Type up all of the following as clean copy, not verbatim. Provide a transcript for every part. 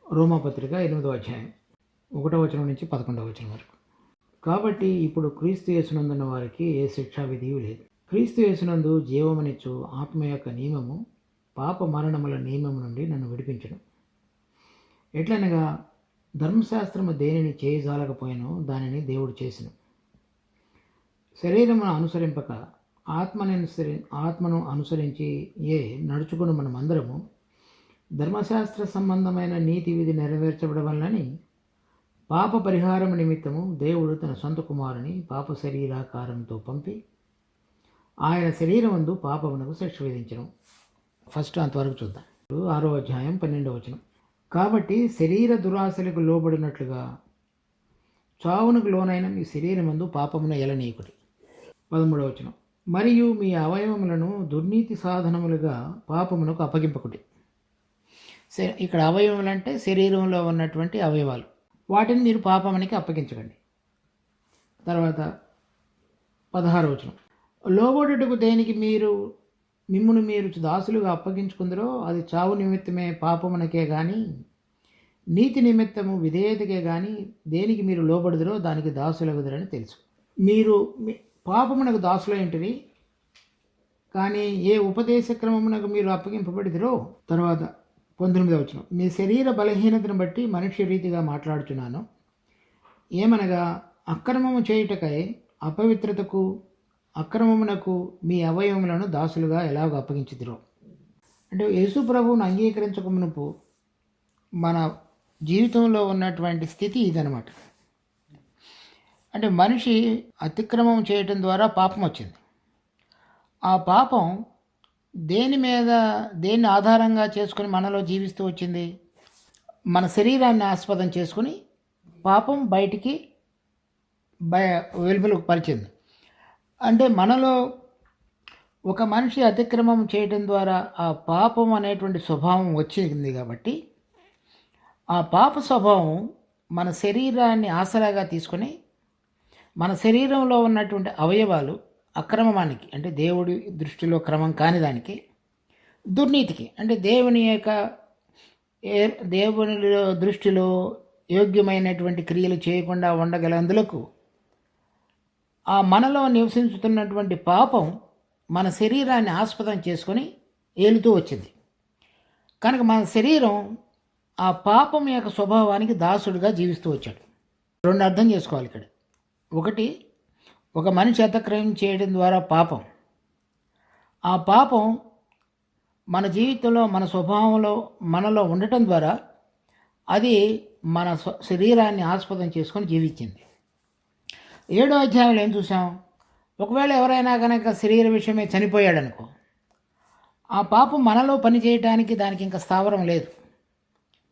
రోమాపత్రిక 8వ అధ్యాయం 1వ వచనం నుంచి 11వ వచనం వరకు. కాబట్టి ఇప్పుడు క్రీస్తు యేసునందున్న వారికి ఏ శిక్షా విధియు లేదు. క్రీస్తు యేసునందు జీవమనిచ్చు ఆత్మ యొక్క నియమము పాప మరణముల నియమము నుండి నన్ను విడిపించడం. ఎట్లనగా ధర్మశాస్త్రము దేనిని చేయజాలకపోయినో దానిని దేవుడు చేసెను. శరీరమును అనుసరింపక ఆత్మను అనుసరించి నడుచుకుని మనమందరము ధర్మశాస్త్ర సంబంధమైన నీతి విధి నెరవేర్చబడవలనని పాప పరిహారం నిమిత్తము దేవుడు తన సొంత కుమారుని పాప శరీరాకారంతో పంపి ఆయన శరీరమందు పాపమునకు శిక్ష విధించను. ఫస్ట్ అంతవరకు చూద్దాం. 6వ అధ్యాయం 12వ వచనం. కాబట్టి శరీర దురాశలకు లోబడినట్లుగా చావునకు లోనైన మీ శరీరమందు పాపమున ఎలనీయకుడి. 13వ వచనం. మరియు మీ అవయవములను దుర్నీతి సాధనములుగా పాపమునకు అప్పగింపకుడి. ఇక్కడ అవయవములు అంటే శరీరంలో ఉన్నటువంటి అవయవాలు, వాటిని మీరు పాపమునికి అప్పగించకండి. తర్వాత 16వ వచనం. లోబడుటకు దేనికి మిమ్మును మీరు దాసులుగా అప్పగించుకుందరో అది చావు నిమిత్తమే పాపమునకే కానీ నీతి నిమిత్తము విధేయతకే కానీ దేనికి మీరు లోబడుదరో దానికి దాసులగుదరని తెలుసు. మీరు పాపమునకు దాసులైంటివి, కానీ ఏ ఉపదేశ క్రమమునకు మీరు అప్పగింపబడిదరో. తర్వాత 19వ వచనం. మీ శరీర బలహీనతను బట్టి మనుష్య రీతిగా మాట్లాడుచున్నాను. ఏమనగా అక్రమము చేయుటకై అపవిత్రతకు అక్రమమునకు మీ అవయవములను దాసులుగా ఎలాగ అప్పగించుదురో. అంటే యేసు ప్రభువును అంగీకరించకమునుపు మన జీవితంలో ఉన్నటువంటి స్థితి ఇదనమాట. అంటే మనిషి అతిక్రమం చేయటం ద్వారా పాపం వచ్చింది. ఆ పాపం దేన్ని ఆధారంగా చేసుకుని మనలో జీవిస్తూ వచ్చింది? మన శరీరాన్ని ఆస్పదం చేసుకుని పాపం బయటికి వెలుపలకు పరిచింది. అంటే మనలో ఒక మనిషి అతిక్రమం చేయటం ద్వారా ఆ పాపం అనేటువంటి స్వభావం వచ్చింది. కాబట్టి ఆ పాప స్వభావం మన శరీరాన్ని ఆసరాగా తీసుకొని మన శరీరంలో ఉన్నటువంటి అవయవాలు అక్రమానికి, అంటే దేవుడి దృష్టిలో క్రమం కాని దానికి, దుర్నీతికి, అంటే దేవుని దృష్టిలో యోగ్యమైనటువంటి క్రియలు చేయకుండా ఉండగలందులకు ఆ మనలో నివసించుతున్నటువంటి పాపం మన శరీరాన్ని ఆస్పదం చేసుకొని ఏలుతూ వచ్చింది. కనుక మన శరీరం ఆ పాపం యొక్క స్వభావానికి దాసుడుగా జీవిస్తూ వచ్చాడు. రెండు అర్థం చేసుకోవాలి ఇక్కడ. ఒకటి, ఒక మనిషి అతిక్రమం చేయడం ద్వారా పాపం, ఆ పాపం మన జీవితంలో మన స్వభావంలో మనలో ఉండటం ద్వారా అది మన శరీరాన్ని ఆస్పదం చేసుకొని జీవించింది. 7వ అధ్యాయంలో ఏం చూసాం? ఒకవేళ ఎవరైనా కనుక శరీర విషయమే చనిపోయాడనుకో, ఆ పాపం మనలో పని చేయడానికి దానికి ఇంకా స్థావరం లేదు.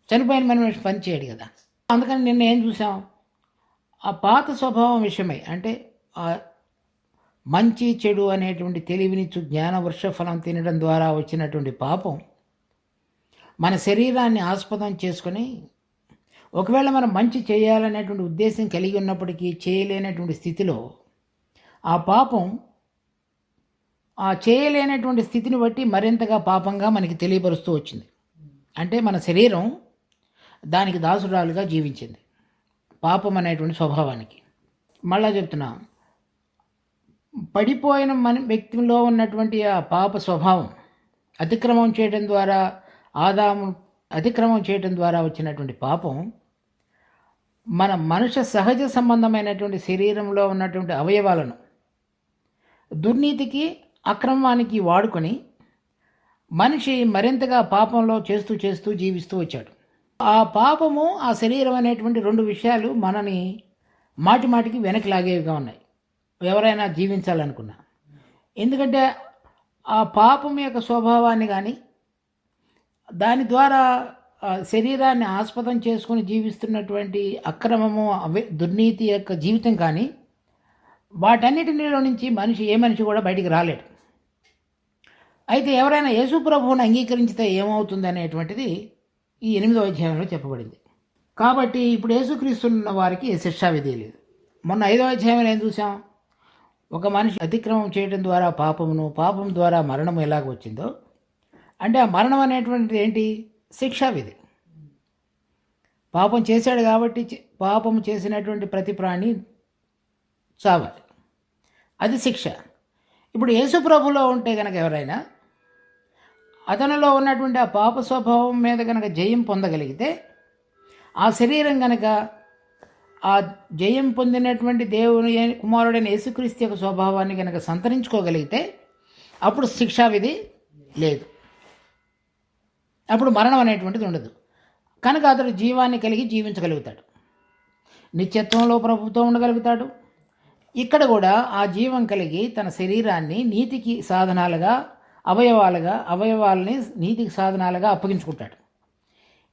చనిపోయిన మనిషి పని చేయడు కదా. అందుకని నిన్న ఏం చూసాం? ఆ పాత స్వభావం విషయమై, అంటే ఆ మంచి చెడు అనేటువంటి తెలివినిచ్చు జ్ఞాన వృక్షఫలం తినడం ద్వారా వచ్చినటువంటి పాపం మన శరీరాన్ని ఆస్పదం చేసుకొని, ఒకవేళ మనం మంచి చేయాలనేటువంటి ఉద్దేశం కలిగి ఉన్నప్పటికీ చేయలేనటువంటి స్థితిలో ఆ పాపం ఆ చేయలేనటువంటి స్థితిని బట్టి మరింతగా పాపంగా మనకి తెలియపరుస్తూ వచ్చింది. అంటే మన శరీరం దానికి దాసురాలుగా జీవించింది, పాపం స్వభావానికి. మళ్ళా చెప్తున్నా, పడిపోయిన వ్యక్తిలో ఉన్నటువంటి ఆ పాప స్వభావం అతిక్రమం చేయడం ద్వారా వచ్చినటువంటి పాపం మన మనుష్య సహజ సంబంధమైనటువంటి శరీరంలో ఉన్నటువంటి అవయవాలను దుర్నీతికి, అక్రమానికి వాడుకొని మనిషి మరింతగా పాపంలో చేస్తూ జీవిస్తూ వచ్చాడు. ఆ పాపము, ఆ శరీరం అనేటువంటి రెండు విషయాలు మనని మాటిమాటికి వెనక్కి లాగేవిగా ఉన్నాయి ఎవరైనా జీవించాలనుకున్నా. ఎందుకంటే ఆ పాపం యొక్క స్వభావాన్ని కానీ, దాని ద్వారా శరీరాన్ని ఆస్పదం చేసుకుని జీవిస్తున్నటువంటి అక్రమము, దుర్నీతి యొక్క జీవితం కానీ, వాటన్నిటిలో నుంచి ఏ మనిషి కూడా బయటికి రాలేడు. అయితే ఎవరైనా యేసు ప్రభువుని అంగీకరించితే ఏమవుతుంది అనేటువంటిది ఈ 8వ అధ్యాయంలో చెప్పబడింది. కాబట్టి ఇప్పుడు యేసుక్రీస్తున్న వారికి శిక్షా విధి లేదు. మొన్న 5వ అధ్యాయంలో ఏం చూసాం? ఒక మనిషి అతిక్రమం చేయడం ద్వారా పాపం ద్వారా మరణం ఎలాగ వచ్చిందో, అంటే ఆ మరణం అనేటువంటిది ఏంటి? శిక్షా విధి. పాపం చేశాడు కాబట్టి పాపం చేసినటువంటి ప్రతి ప్రాణి చావాలి. అది శిక్ష. ఇప్పుడు యేసు ప్రభులో ఉంటే కనుక ఎవరైనా అతనిలో ఉన్నటువంటి ఆ పాప స్వభావం మీద కనుక జయం పొందగలిగితే, ఆ శరీరం కనుక ఆ జయం పొందినటువంటి దేవుని కుమారుడైన యేసుక్రీస్తు యొక్క స్వభావాన్ని కనుక సంతరించుకోగలిగితే అప్పుడు శిక్షావిధి లేదు, అప్పుడు మరణం అనేటువంటిది ఉండదు. కనుక అతడు జీవాన్ని కలిగి జీవించగలుగుతాడు, నిత్యత్వంలో ప్రభుత్వం ఉండగలుగుతాడు. ఇక్కడ కూడా ఆ జీవం కలిగి తన శరీరాన్ని నీతికి సాధనాలుగా అవయవాలని నీతికి సాధనాలుగా అప్పగించుకుంటాడు.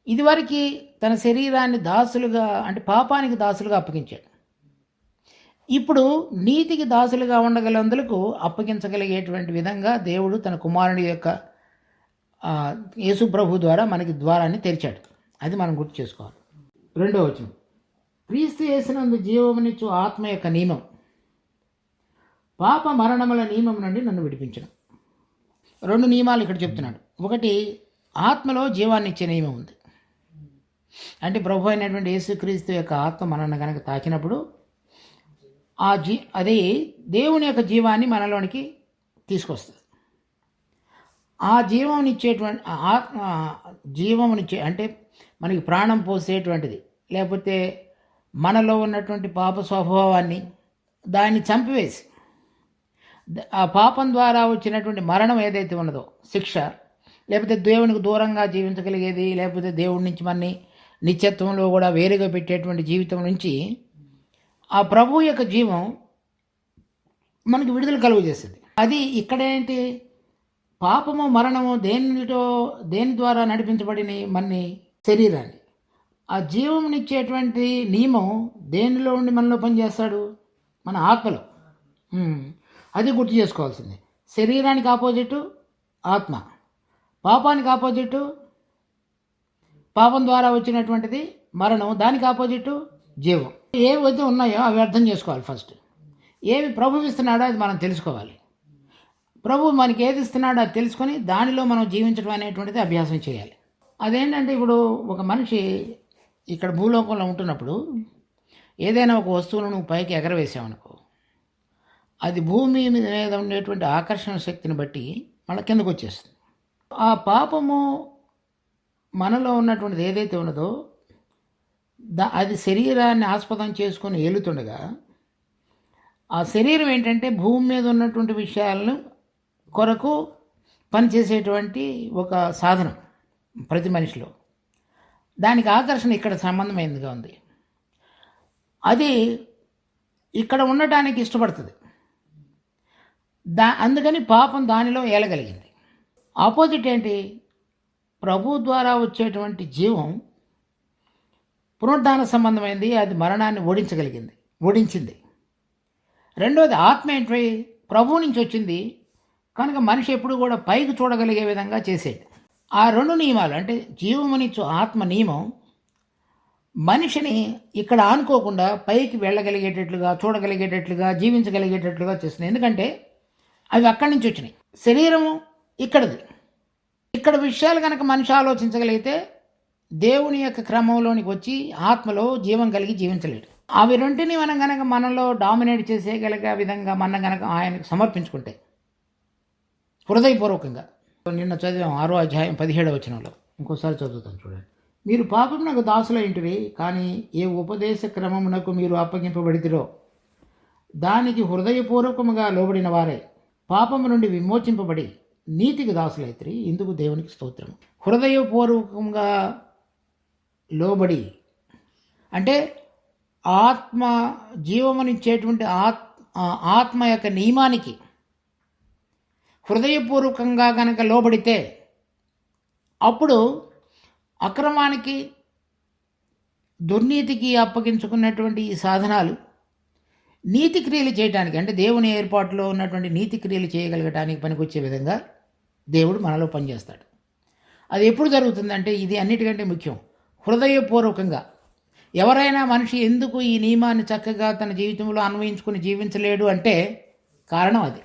ఇదివరకు తన శరీరాన్ని దాసులుగా, అంటే పాపానికి దాసులుగా అప్పగించాడు. ఇప్పుడు నీతికి దాసులుగా ఉండగలందులకు అప్పగించగలిగేటువంటి విధంగా దేవుడు తన కుమారుని యొక్క యేసు ప్రభు ద్వారా మనకి ద్వారాన్ని తెరిచాడు. అది మనం గుర్తు చేసుకోవాలి. 2వ వచనం, క్రీస్తు యేసునందు జీవమునిచ్చు ఆత్మ యొక్క నియమం పాప మరణముల నియమం నుండి నన్ను విడిపించను. 2 నియమాలు ఇక్కడ చెప్తున్నాడు. ఒకటి, ఆత్మలో జీవాన్ని ఇచ్చే నియమం ఉంది. అంటే ప్రభు అయినటువంటి యేసుక్రీస్తు యొక్క ఆత్మ మనల్ని కనుక తాకినప్పుడు అది దేవుని యొక్క జీవాన్ని మనలోనికి తీసుకొస్తుంది. ఆ జీవమునిచ్చేటువంటి జీవమునిచ్చే అంటే మనకి ప్రాణం పోసేటువంటిది, లేకపోతే మనలో ఉన్నటువంటి పాప స్వభావాన్ని దాన్ని చంపివేసి ఆ పాపం ద్వారా వచ్చినటువంటి మరణం ఏదైతే ఉన్నదో శిక్ష, లేకపోతే దేవునికి దూరంగా జీవించగలిగేది, లేకపోతే దేవుడి నుంచి మనని నిత్యత్వంలో కూడా వేరుగా పెట్టేటువంటి జీవితం నుంచి ఆ ప్రభు యొక్క జీవం మనకి విడుదల కలుగు చేస్తుంది. అది ఇక్కడేంటి, పాపము మరణము దేని ద్వారా నడిపించబడిన మన శరీరాన్ని, ఆ జీవమునిచ్చేటువంటి నియమం దేనిలో ఉండి మనలో పనిచేస్తాడు, మన ఆత్మలో. అది గుర్తు చేసుకోవాల్సింది. శరీరానికి ఆపోజిట్ ఆత్మ, పాపానికి ఆపోజిట్ పాపం ద్వారా వచ్చినటువంటిది మరణం, దానికి ఆపోజిట్ జీవం. ఏవైతే ఉన్నాయో అవి అర్థం చేసుకోవాలి. ఫస్ట్ ఏవి ప్రభు ఇస్తున్నాడో అది మనం తెలుసుకోవాలి. ప్రభు మనకి ఏది ఇస్తున్నాడో అది తెలుసుకొని దానిలో మనం జీవించడం అనేటువంటిది అభ్యాసం చేయాలి. అదేంటంటే, ఇప్పుడు ఒక మనిషి ఇక్కడ భూలోకంలో ఉంటున్నప్పుడు ఏదైనా ఒక వస్తువును నువ్వు పైకి ఎగరవేసావనుకో, అది భూమి మీద ఉండేటువంటి ఆకర్షణ శక్తిని బట్టి మళ్ళీ కిందకు వచ్చేస్తుంది. ఆ పాపము మనలో ఉన్నటువంటిది ఏదైతే ఉన్నదో అది శరీరాన్ని ఆస్పదం చేసుకొని ఏలుతుండగా, ఆ శరీరం ఏంటంటే భూమి మీద ఉన్నటువంటి విషయాలను కొరకు పనిచేసేటువంటి ఒక సాధనం ప్రతి మనిషిలో. దానికి ఆకర్షణ ఇక్కడ సంబంధమైనదిగా ఉంది. అది ఇక్కడ ఉండటానికి ఇష్టపడుతుంది. అందుకని పాపం దానిలో ఏలగలిగింది. ఆపోజిట్ ఏంటి, ప్రభు ద్వారా వచ్చేటువంటి జీవం పునరుద్ధాన సంబంధమైంది, అది మరణాన్ని ఓడించింది. రెండోది ఆత్మ ఏంటి, ప్రభువు నుంచి వచ్చింది కనుక మనిషి ఎప్పుడు కూడా పైకి చూడగలిగే విధంగా చేసేది. ఆ 2 నియమాలు, అంటే జీవమునిచ్చు ఆత్మ నియమం మనిషిని ఇక్కడ ఆనుకోకుండా పైకి వెళ్ళగలిగేటట్లుగా, చూడగలిగేటట్లుగా, జీవించగలిగేటట్లుగా చేస్తుంది. ఎందుకంటే అవి అక్కడి నుంచి వచ్చినాయి. శరీరము ఇక్కడది. ఇక్కడ విషయాలు కనుక మనిషి ఆలోచించగలిగితే దేవుని యొక్క క్రమంలోనికి వచ్చి ఆత్మలో జీవం కలిగి జీవించలేడు. అవి 2ని మనం కనుక మనలో డామినేట్ చేసేయగలిగే విధంగా మనం కనుక ఆయనకు సమర్పించుకుంటే హృదయపూర్వకంగా. నిన్న చదివాం 6వ అధ్యాయం 17వ వచనంలో. ఇంకోసారి చదువుతాను చూడండి. మీరు పాపమునకు దాసులైంటివి, కానీ ఏ ఉపదేశ క్రమమునకు మీరు అప్పగింపబడితిరో దానికి హృదయపూర్వకముగా లోబడిన వారే పాపము నుండి విమోచింపబడి నీతికి దాసులైతిరి. ఇందుకు దేవునికి స్తోత్రం. హృదయపూర్వకంగా లోబడి అంటే ఆత్మ జీవమునిచ్చేటువంటి ఆత్మ యొక్క నియమానికి హృదయపూర్వకంగా కనుక లోబడితే అప్పుడు అక్రమానికి, దుర్నీతికి అప్పగించుకున్నటువంటి ఈ సాధనాలు నీతి క్రియలు చేయడానికి, అంటే దేవుని ఏర్పాటులో ఉన్నటువంటి నీతి క్రియలు చేయగలగటానికి పనికొచ్చే విధంగా దేవుడు మనలో పనిచేస్తాడు. అది ఎప్పుడు జరుగుతుందంటే, ఇది అన్నిటికంటే ముఖ్యం, హృదయపూర్వకంగా. ఎవరైనా మనిషి ఎందుకు ఈ నియమాన్ని చక్కగా తన జీవితంలో అన్వయించుకుని జీవించలేడు అంటే కారణం అది.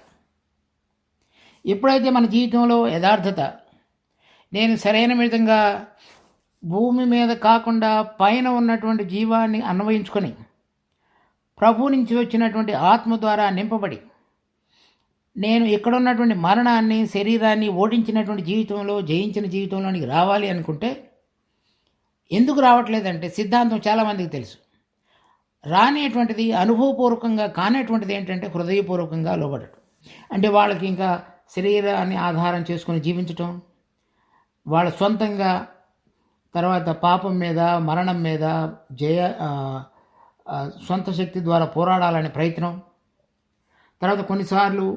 ఎప్పుడైతే మన జీవితంలో యథార్థత, నేను సరైన విధంగా భూమి మీద కాకుండా పైన ఉన్నటువంటి జీవాన్ని అన్వయించుకొని ప్రభు నుంచి వచ్చినటువంటి ఆత్మ ద్వారా నింపబడి నేను ఇక్కడ ఉన్నటువంటి మరణాన్ని శరీరాన్ని ఓడించినటువంటి జీవితంలో జయించిన జీవితంలోనికి రావాలి అనుకుంటే ఎందుకు రావట్లేదంటే సిద్ధాంతం చాలామందికి తెలుసు. రానేటువంటిది అనుభవపూర్వకంగా కానేటువంటిది ఏంటంటే హృదయపూర్వకంగా లోబడటం. అంటే వాళ్ళకి ఇంకా శరీరాన్ని ఆధారం చేసుకొని జీవించటం, వాళ్ళ సొంతంగా తర్వాత పాపం మీద మరణం మీద సొంత శక్తి ద్వారా పోరాడాలనే ప్రయత్నం, తర్వాత కొన్నిసార్లు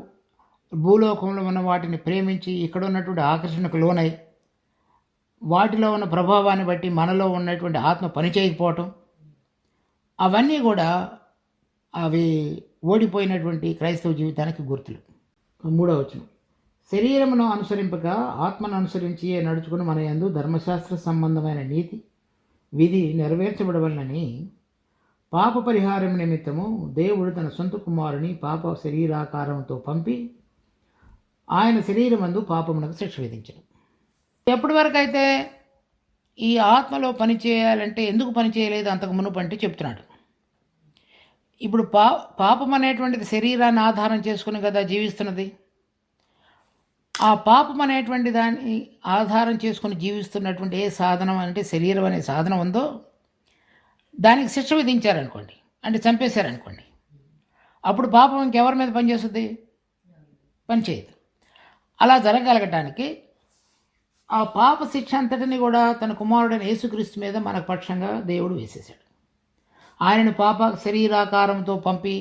భూలోకంలో ఉన్న వాటిని ప్రేమించి ఇక్కడ ఉన్నటువంటి ఆకర్షణకు లోనై వాటిలో ఉన్న ప్రభావాన్ని బట్టి మనలో ఉన్నటువంటి ఆత్మ పనిచేయకపోవటం, అవన్నీ కూడా అవి ఓడిపోయినటువంటి క్రైస్తవ జీవితానికి గుర్తులు. 3వ వచనం, శరీరమును అనుసరింపక ఆత్మను అనుసరించి నడుచుకుని మన యందు ధర్మశాస్త్ర సంబంధమైన నీతి విధి నెరవేర్చబడవలనని పాప పరిహారం నిమిత్తము దేవుడు తన సొంత కుమారుని పాప శరీరాకారంతో పంపి ఆయన శరీరమందు పాపమునకు శిక్ష విధించను. ఎప్పటి వరకు అయితే ఈ ఆత్మలో పని చేయాలంటే ఎందుకు పని చేయలేదు అంతకు మునుపు అంటే చెప్తున్నాడు. ఇప్పుడు పాపం అనేటువంటిది శరీరాన్ని ఆధారం చేసుకుని కదా జీవిస్తున్నది. ఆ పాపం అనేటువంటి దాన్ని ఆధారం చేసుకుని జీవిస్తున్నటువంటి ఏ సాధనం అంటే శరీరం అనే సాధనం ఉందో దానికి శిక్ష విధించారనుకోండి, అంటే చంపేశారనుకోండి, అప్పుడు పాపం ఇంకెవరి మీద పనిచేస్తుంది? పనిచేయదు. అలా జరగగలగటానికి ఆ పాప శిక్ష అంతటిని కూడా తన కుమారుడైన యేసుక్రీస్తు మీద మనకు పక్షంగా దేవుడు వేసేశాడు. ఆయనను పాప శరీరాకారంతో పంపి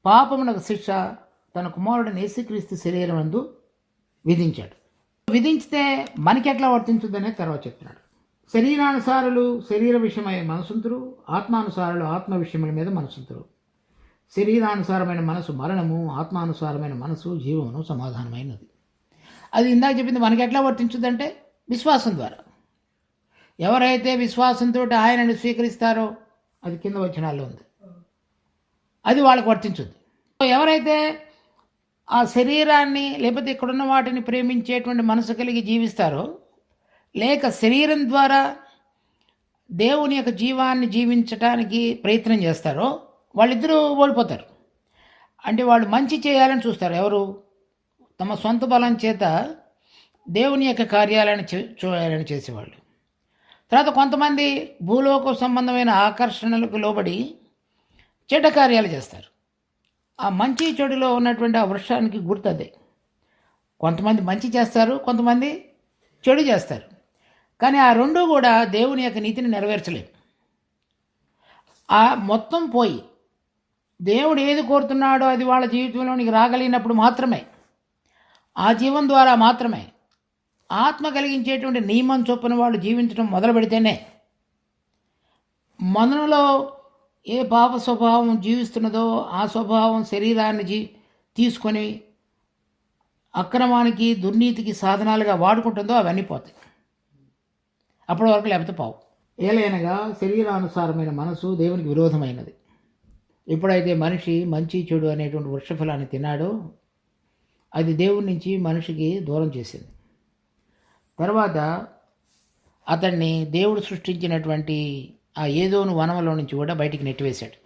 పాపమునకు శిక్ష తన కుమారుడైన యేసుక్రీస్తు శరీరం నందు విధించాడు. విధించితే మనకి ఎట్లా వర్తించుద్దనే తర్వాత చెప్తున్నాడు. శరీరానుసారులు శరీర విషయమై మనసుంతురు, ఆత్మానుసారులు ఆత్మ విషయముల మీద మనసుంతురు. శరీరానుసారమైన మనసు మరణము, ఆత్మానుసారమైన మనసు జీవమును సమాధానమైనది. అది ఇందాక చెప్పింది మనకి ఎట్లా వర్తించుద్దంటే విశ్వాసం ద్వారా. ఎవరైతే విశ్వాసంతో ఆయనను స్వీకరిస్తారో అది కింద వచనాల్లో ఉంది, అది వాళ్ళకు వర్తించుద్ది. ఎవరైతే ఆ శరీరాన్ని లేకపోతే ఇక్కడున్న వాటిని ప్రేమించేటువంటి మనసు కలిగి జీవిస్తారో, లేక శరీరం ద్వారా దేవుని యొక్క జీవాన్ని జీవించడానికి ప్రయత్నం చేస్తారో వాళ్ళిద్దరూ ఓడిపోతారు. అంటే వాళ్ళు మంచి చేయాలని చూస్తారు. ఎవరు? తమ సొంత బలం చేత దేవుని యొక్క కార్యాలను చేయాలని చేసేవాళ్ళు. తర్వాత కొంతమంది భూలోక సంబంధమైన ఆకర్షణలకు లోబడి చెడ్డ కార్యాలు చేస్తారు. ఆ మంచి చెడులో ఉన్నటువంటి ఆ వృక్షానికి గుర్తు అదే. కొంతమంది మంచి చేస్తారు, కొంతమంది చెడు చేస్తారు. కానీ ఆ రెండూ కూడా దేవుని యొక్క నీతిని నెరవేర్చలేవు. ఆ మొత్తం పోయి దేవుడు ఏది కోరుతున్నాడో అది వాళ్ళ జీవితంలోనికి రాగలిగినప్పుడు మాత్రమే, ఆ జీవం ద్వారా మాత్రమే ఆత్మ కలిగించేటువంటి నియమం చొప్పున వాళ్ళు జీవించడం మొదలు పెడితేనే మనలో ఏ పాప స్వభావం జీవిస్తున్నదో ఆ స్వభావం శరీరాన్ని తీసుకొని అక్రమానికి దుర్నీతికి సాధనాలుగా వాడుకుంటుందో అవన్నీ పోతాయి. అప్పటి వరకు లేకపోతే పావు. ఏలైనగా శరీరానుసారమైన మనసు దేవునికి విరోధమైనది. ఎప్పుడైతే మనిషి మంచి చెడు అనేటువంటి వృక్షఫలాన్ని తిన్నాడో అది దేవుడి నుంచి మనిషికి దూరం చేసింది. తర్వాత అతన్ని దేవుడు సృష్టించినటువంటి ఆ ఏదోను వనంలో నుంచి కూడా బయటికి నెట్టివేశాడు.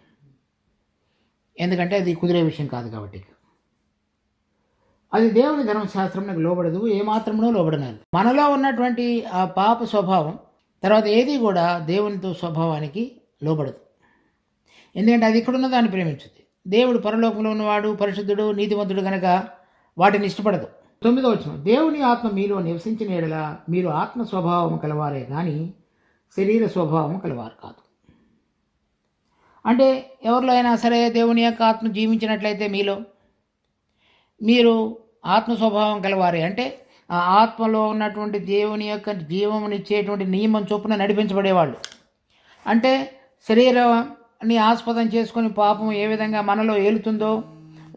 ఎందుకంటే అది కుదిరే విషయం కాదు కాబట్టి. అది దేవుని ధర్మశాస్త్రంకు లోబడదు, ఏమాత్రంలో లోబడనది. మనలో ఉన్నటువంటి ఆ పాప స్వభావం తర్వాత ఏది కూడా దేవునితో స్వభావానికి లోబడదు. ఎందుకంటే అది ఇక్కడున్న దాన్ని ప్రేమించుద్ది. దేవుడు పరలోకంలో ఉన్నవాడు పరిశుద్ధుడు నీతివంతుడు కనుక వాటిని ఇష్టపడదు. 9వ వచనం, దేవుని ఆత్మ మీలో నివసించిన యెడల మీరు ఆత్మ స్వభావం కలవారే కానీ శరీర స్వభావం కలవారు కాదు. అంటే ఎవరిలో అయినా సరే దేవుని యొక్క ఆత్మ జీవించినట్లయితే మీలో మీరు ఆత్మ స్వభావం కలవారే. అంటే ఆ ఆత్మలో ఉన్నటువంటి దేవుని యొక్క జీవమునిచ్చేటువంటి నియమం చొప్పున నడిపించబడేవాళ్ళు. అంటే శరీరాన్ని ఆస్పదం చేసుకొని పాపం ఏ విధంగా మనలో ఏలుతుందో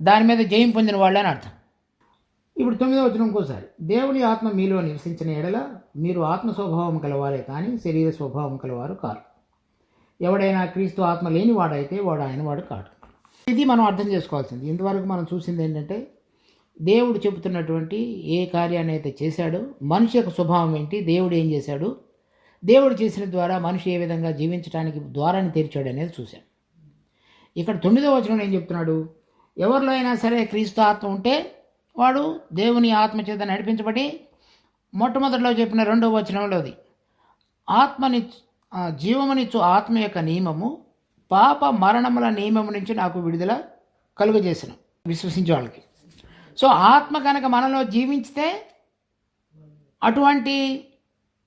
దాని మీద జయం పొందిన వాళ్ళు అని అర్థం. ఇప్పుడు 9వ వచనం ఇంకోసారి, దేవుని ఆత్మ మీలో నివసించిన యెడల మీరు ఆత్మ స్వభావం కలవారే కానీ శరీర స్వభావం కలవారు కారు. ఎవడైనా క్రీస్తు ఆత్మ లేనివాడైతే వాడు ఆయన వాడు కాడు. ఇది మనం అర్థం చేసుకోవాల్సింది. ఇంతవరకు మనం చూసింది ఏంటంటే దేవుడు చెబుతున్నటువంటి ఏ కార్యాన్ని అయితే చేశాడో, మనిషి యొక్క స్వభావం ఏంటి, దేవుడు ఏం చేశాడు, దేవుడు చేసిన ద్వారా మనిషి ఏ విధంగా జీవించడానికి ద్వారాన్ని తెరిచాడు అనేది చూశాం. ఇక్కడ 9వ వచనం ఏం చెప్తున్నాడు? ఎవరిలో అయినా సరే క్రీస్తు ఆత్మ ఉంటే వాడు దేవుని ఆత్మ చేత నడిపించబడి, మొట్టమొదటిలో చెప్పిన 2వ వచనంలోది జీవమునిచ్చు ఆత్మ యొక్క నియమము పాప మరణముల నియమము నుంచి నాకు విడుదల కలుగజేసిన విశ్వసించే వాళ్ళకి. సో ఆత్మ కనుక మనలో జీవించితే అటువంటి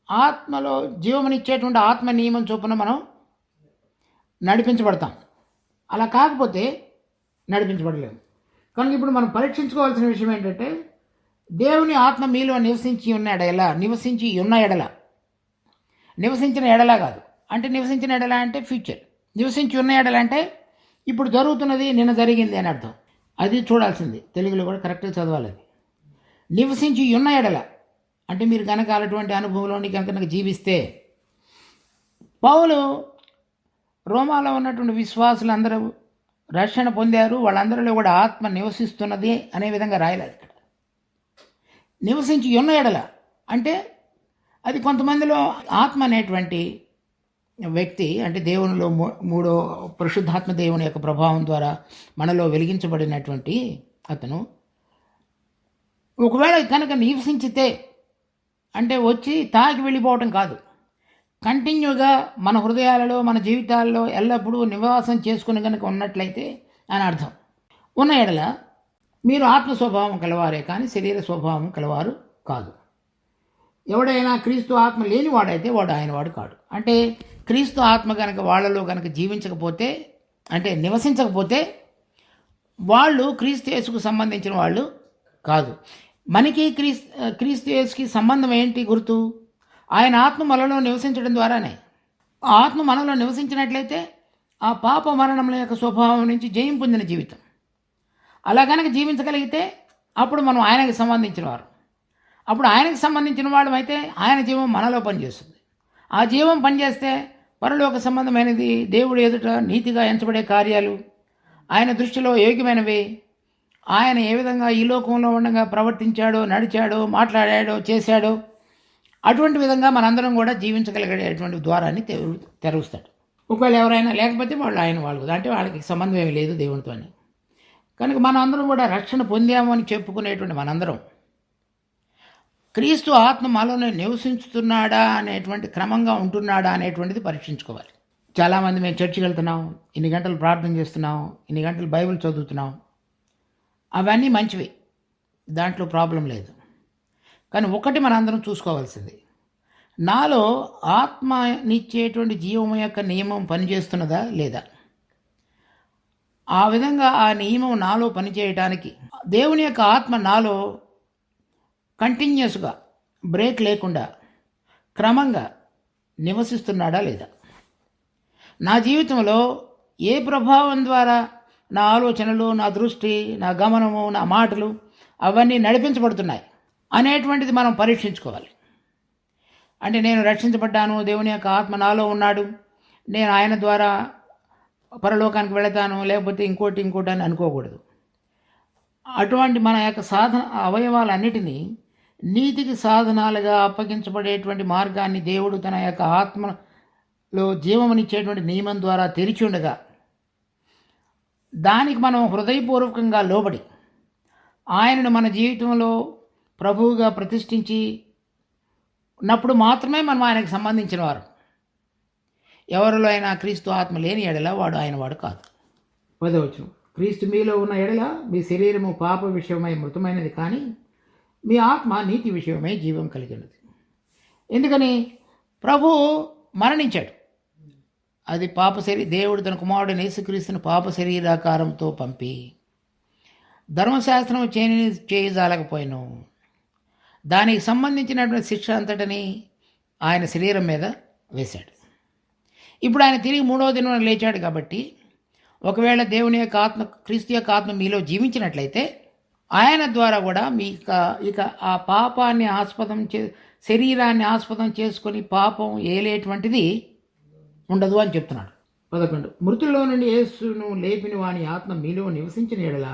ఆత్మలో జీవమునిచ్చేటువంటి ఆత్మ నియమం చొప్పున మనం నడిపించబడతాం. అలా కాకపోతే నడిపించబడలేము. కనుక ఇప్పుడు మనం పరీక్షించుకోవాల్సిన విషయం ఏంటంటే, దేవుని ఆత్మ మీలో నివసించిన ఎడల కాదు. అంటే నివసించిన ఎడల అంటే ఫ్యూచర్, నివసించి ఉన్న ఎడల అంటే ఇప్పుడు జరుగుతున్నది నిన్న జరిగింది అని అర్థం. అది చూడాల్సింది, తెలుగులో కూడా కరెక్ట్గా చదవాలి. అది నివసించి ఉన్న ఎడల అంటే మీరు కనుక అటువంటి అనుభవంలోని కనుక జీవిస్తే, పౌలు రోమాలో ఉన్నటువంటి విశ్వాసులు అందరూ రక్షణ పొందారు, వాళ్ళందరిలో కూడా ఆత్మ నివసిస్తున్నది అనే విధంగా రాయలేదు. ఇక్కడ నివసించి ఉన్న ఎడల అంటే అది కొంతమందిలో ఆత్మ అనేటువంటి వ్యక్తి అంటే దేవునిలో మూడో పరిశుద్ధాత్మ దేవుని యొక్క ప్రభావం ద్వారా మనలో వెలిగించబడినటువంటి అతను ఒకవేళ కనుక నివసించితే అంటే వచ్చి తాకి వెళ్ళిపోవటం కాదు, కంటిన్యూగా మన హృదయాలలో మన జీవితాల్లో ఎల్లప్పుడూ నివాసం చేసుకుని కనుక ఉన్నట్లయితే అని అర్థం. ఉన్న ఎడల మీరు ఆత్మ స్వభావం కలవారే కానీ శరీర స్వభావం కలవారు కాదు. ఎవడైనా క్రీస్తు ఆత్మ లేనివాడైతే వాడు ఆయన వాడు కాడు. అంటే క్రీస్తు ఆత్మ కనుక వాళ్ళలో కనుక జీవించకపోతే అంటే నివసించకపోతే వాళ్ళు క్రీస్తు యేసుకు సంబంధించిన వాళ్ళు కాదు. మనకి క్రీస్తు యేసుకి సంబంధం ఏంటి? గుర్తు ఆయన ఆత్మ మనలో నివసించడం ద్వారానే. ఆ ఆత్మ మనలో నివసించినట్లయితే ఆ పాప మరణముల యొక్క స్వభావం నుంచి జయం పొందిన జీవితం. అలా కనుక జీవించగలిగితే అప్పుడు మనం ఆయనకి సంబంధించిన వారు. అప్పుడు ఆయనకు సంబంధించిన వాళ్ళమైతే ఆయన జీవం మనలో పనిచేస్తుంది. ఆ జీవం పనిచేస్తే పరలోక సంబంధమైనది, దేవుడు ఎదుట నీతిగా ఎంచబడే కార్యాలు, ఆయన దృష్టిలో యోగ్యమైనవి, ఆయన ఏ విధంగా ఈ లోకంలో ఉండగా ప్రవర్తించాడో, నడిచాడో, మాట్లాడాడో, చేశాడో అటువంటి విధంగా మనందరం కూడా జీవించగలిగేటువంటి ద్వారాన్ని తెరుస్తాడు. ఒకవేళ ఎవరైనా లేకపోతే వాళ్ళు ఆయన వాళ్ళు అంటే వాళ్ళకి సంబంధం ఏమీ లేదు దేవునితోనే. కనుక మనం అందరం కూడా రక్షణ పొందాము అని చెప్పుకునేటువంటి మనందరం క్రీస్తు ఆత్మ మనలోనే నివసించుతున్నాడా అనేటువంటి క్రమంగా ఉంటున్నాడా అనేటువంటిది పరీక్షించుకోవాలి. చాలామంది మేము చర్చికి వెళ్తున్నాం, ఇన్ని గంటలు ప్రార్థన చేస్తున్నాం, ఇన్ని గంటలు బైబిల్ చదువుతున్నాం, అవన్నీ మంచివి, దాంట్లో ప్రాబ్లం లేదు. కానీ ఒకటి మనందరం చూసుకోవాల్సింది, నాలో ఆత్మనిచ్చేటువంటి జీవం యొక్క నియమం పనిచేస్తున్నదా లేదా. ఆ విధంగా ఆ నియమం నాలో పనిచేయటానికి దేవుని యొక్క ఆత్మ నాలో కంటిన్యూస్గా బ్రేక్ లేకుండా క్రమంగా నివసిస్తున్నాడా లేదా. నా జీవితంలో ఏ ప్రభావం ద్వారా నా ఆలోచనలు, నా దృష్టి, నా గమనము, నా మాటలు అవన్నీ నడిపించబడుతున్నాయి అనేటువంటిది మనం పరీక్షించుకోవాలి. అంటే నేను రక్షించబడ్డాను, దేవుని యొక్క ఆత్మ నాలో ఉన్నాడు, నేను ఆయన ద్వారా పరలోకానికి వెళతాను, లేకపోతే ఇంకోటి అని అనుకోకూడదు. అటువంటి మన యొక్క సాధన అవయవాలన్నిటినీ నీతికి సాధనాలుగా అప్పగించబడేటువంటి మార్గాన్ని దేవుడు తన యొక్క ఆత్మలో జీవమునిచ్చేటువంటి నియమం ద్వారా తెరిచి ఉండగా దానికి మనం హృదయపూర్వకంగా లోబడి ఆయనను మన జీవితంలో ప్రభువుగా ప్రతిష్ఠించి ఉన్నప్పుడు మాత్రమే మనం ఆయనకు సంబంధించిన వారు. ఎవరిలో అయినా క్రీస్తు ఆత్మ లేని ఎడల వాడు ఆయన వాడు కాదు. 10వ వచనం, క్రీస్తు మీలో ఉన్న ఎడల మీ శరీరము పాప విషయమై మృతమైనది, కానీ మీ ఆత్మ నీతి విషయమై జీవం కలిగినది. ఎందుకని? ప్రభు మరణించాడు. అది దేవుడు తన కుమారుడిని యేసుక్రీస్తును పాప శరీరాకారంతో పంపి ధర్మశాస్త్రం చేయజాలకపోయిను, దానికి సంబంధించినటువంటి శిక్ష అంతటిని ఆయన శరీరం మీద వేశాడు. ఇప్పుడు ఆయన తిరిగి 3వ దినం లేచాడు. కాబట్టి ఒకవేళ దేవుని యొక్క ఆత్మ, క్రీస్తు యొక్క ఆత్మ మీలో జీవించినట్లయితే ఆయన ద్వారా కూడా ఇక ఆ పాపాన్ని శరీరాన్ని ఆస్పదం చేసుకొని పాపం ఏలేటువంటిది ఉండదు అని చెప్తున్నాడు. 11, మృతుల్లో నుండి యేసును లేపిన వాని ఆత్మ మీలో నివసించిన ఎడల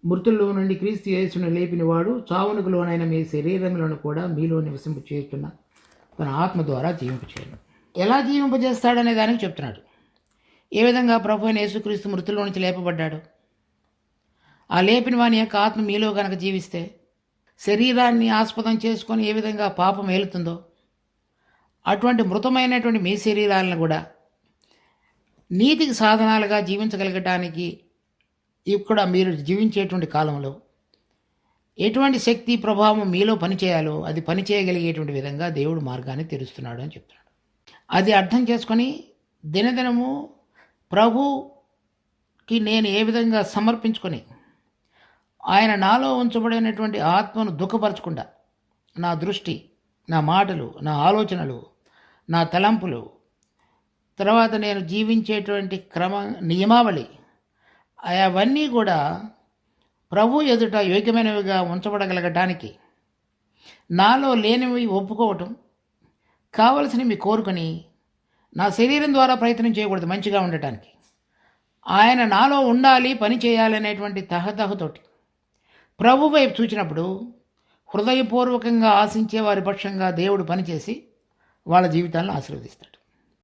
మృతుల్లో నుండి క్రీస్తు యేసును లేపిన వాడు చావునకు లోనైన మీ శరీరంలోను కూడా మీలో నివసింపు చేస్తున్న తన ఆత్మ ద్వారా జీవింపచేయను. ఎలా జీవింపజేస్తాడనే దానికి చెప్తున్నాడు. ఏ విధంగా ప్రభు అయిన యేసుక్రీస్తు మృతుల్లో నుంచి లేపబడ్డాడు. ఆ లేపిన వాని యొక్క ఆత్మ మీలో కనుక జీవిస్తే శరీరాన్ని ఆస్పదం చేసుకొని ఏ విధంగా పాపం ఏలుతుందో అటువంటి మృతమైనటువంటి మీ శరీరాలను కూడా నీతికి సాధనాలుగా జీవించగలగటానికి ఇక్కడ మీరు జీవించేటువంటి కాలంలో ఎటువంటి శక్తి ప్రభావం మీలో పనిచేయాలో అది పనిచేయగలిగేటువంటి విధంగా దేవుడు మార్గాన్ని తెరుస్తున్నాడు అని చెప్తున్నాడు. అది అర్థం చేసుకొని దినదినము ప్రభుకి నేను ఏ విధంగా సమర్పించుకొని ఆయన నాలో ఉంచబడినటువంటి ఆత్మను దుఃఖపరచకుండా నా దృష్టి, నా మాటలు, నా ఆలోచనలు, నా తలంపులు, తర్వాత నేను జీవించేటువంటి నియమావళి అవన్నీ కూడా ప్రభు ఎదుట యోగ్యమైనవిగా ఉంచబడగలగటానికి నాలో లేనివి ఒప్పుకోవటం, కావలసినవి కోరుకొని నా శరీరం ద్వారా ప్రయత్నం చేయకూడదు మంచిగా ఉండటానికి. ఆయన నాలో ఉండాలి, పని చేయాలనేటువంటి తహతహతోటి ప్రభు వైపు చూచినప్పుడు హృదయపూర్వకంగా ఆశించే వారి పక్షంగా దేవుడు పనిచేసి వాళ్ళ జీవితాలను ఆశీర్వదిస్తాడు.